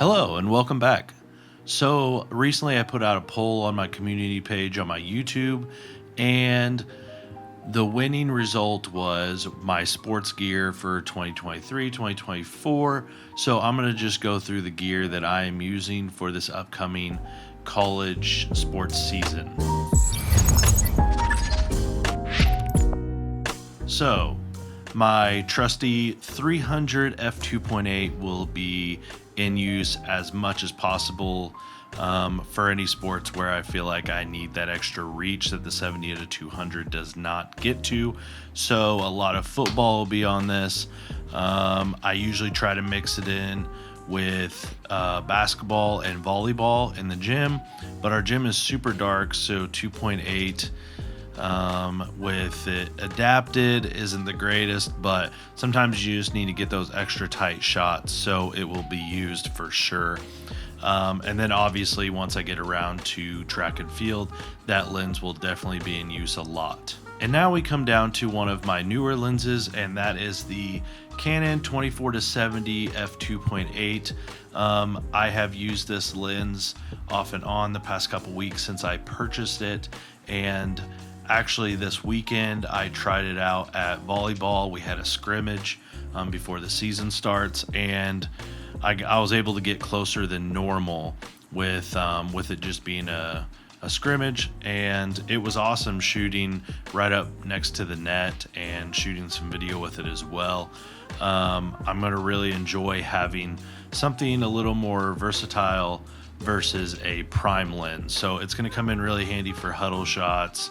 Hello and welcome back. So recently I put out a poll on my community page on my YouTube, and the winning result was my sports gear for 2023, 2024. So I'm going to just go through the gear that I am using for this upcoming college sports season. So my trusty 300 f2.8 will be in use as much as possible for any sports where I feel like I need that extra reach that the 70 to 200 does not get to. So a lot of football will be on this. I usually try to mix it in with basketball and volleyball in the gym, but our gym is super dark, so 2.8 with it adapted isn't the greatest, but sometimes you just need to get those extra tight shots, so it will be used for sure. And then obviously once I get around to track and field, that lens will definitely be in use a lot. And now we come down to one of my newer lenses, and that is the Canon 24-70 f2.8. I have used this lens off and on the past couple weeks since I purchased it, and actually this weekend I tried it out at volleyball. We had a scrimmage before the season starts, and I was able to get closer than normal with it just being a scrimmage, and it was awesome shooting right up next to the net and shooting some video with it as well. I'm going to really enjoy having something a little more versatile versus a prime lens. So it's going to come in really handy for huddle shots,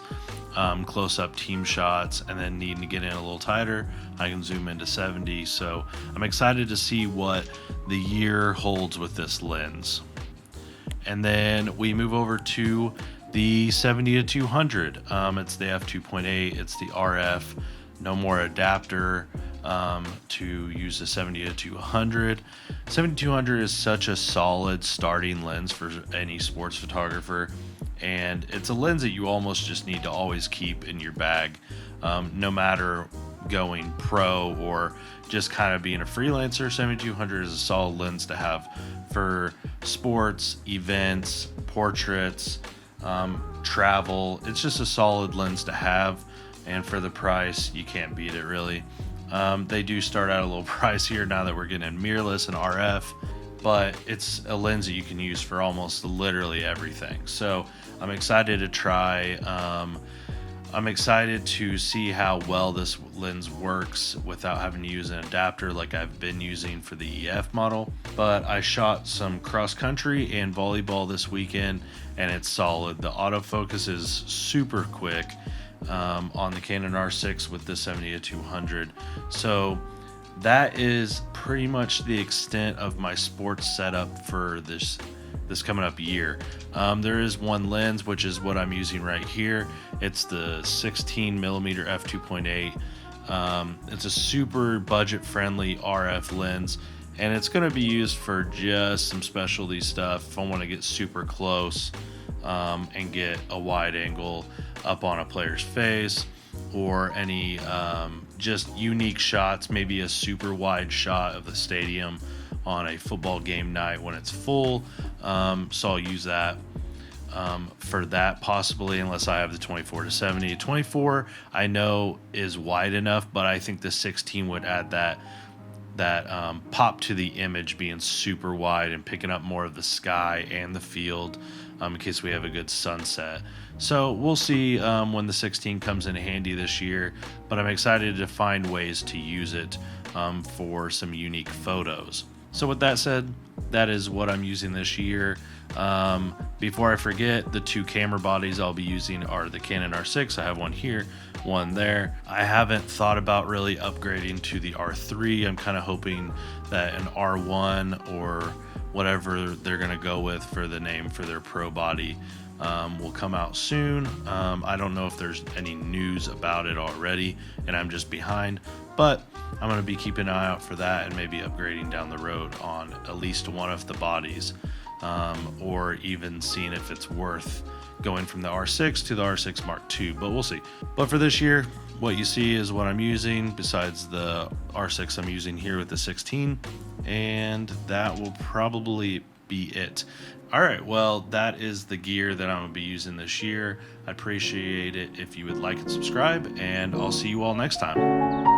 close-up team shots, and then needing to get in a little tighter, I can zoom into 70. So I'm excited to see what the year holds with this lens. And then we move over to the 70 to 200. It's the f2.8, it's the RF, no more adapter to use the 70 to 200. 70-200 is such a solid starting lens for any sports photographer, and it's a lens that you almost just need to always keep in your bag, no matter going pro or just kind of being a freelancer. 70-200 is a solid lens to have for sports, events, portraits, travel. It's just a solid lens to have, and for the price, you can't beat it really. They do start out a little pricier now that we're getting mirrorless and RF, but it's a lens that you can use for almost literally everything. So I'm excited to try. I'm excited to see how well this lens works without having to use an adapter like I've been using for the EF model. But I shot some cross country and volleyball this weekend, and it's solid. The autofocus is super quick on the Canon R6 with the 70 to 200. So that is pretty much the extent of my sports setup for this coming up year. There is one lens, which is what I'm using right here. It's the 16mm f2.8. It's a super budget friendly RF lens, and it's going to be used for just some specialty stuff if I want to get super close and get a wide angle up on a player's face, or any just unique shots, maybe a super wide shot of the stadium on a football game night when it's full. So I'll use that for that possibly, unless I have the 24-70. 24 I know is wide enough, but I think the 16 would add that pop to the image, being super wide and picking up more of the sky and the field in case we have a good sunset. So we'll see when the 16 comes in handy this year, but I'm excited to find ways to use it for some unique photos. So with that said, that is what I'm using this year. Before I forget, the two camera bodies I'll be using are the Canon R6. I have one here, one there. I haven't thought about really upgrading to the R3. I'm kind of hoping that an R1 or whatever they're going to go with for the name for their pro body will come out soon. I don't know if there's any news about it already, and I'm just behind, but I'm going to be keeping an eye out for that and maybe upgrading down the road on at least one of the bodies, or even seeing if it's worth going from the R6 to the R6 Mark II, but we'll see. But for this year, what you see is what I'm using besides the R6 I'm using here with the 16, and that will probably be it. All right, well, that is the gear that I'm gonna be using this year. I'd appreciate it if you would like and subscribe, and I'll see you all next time.